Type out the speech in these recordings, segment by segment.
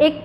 1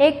1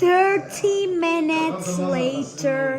30 minutes later.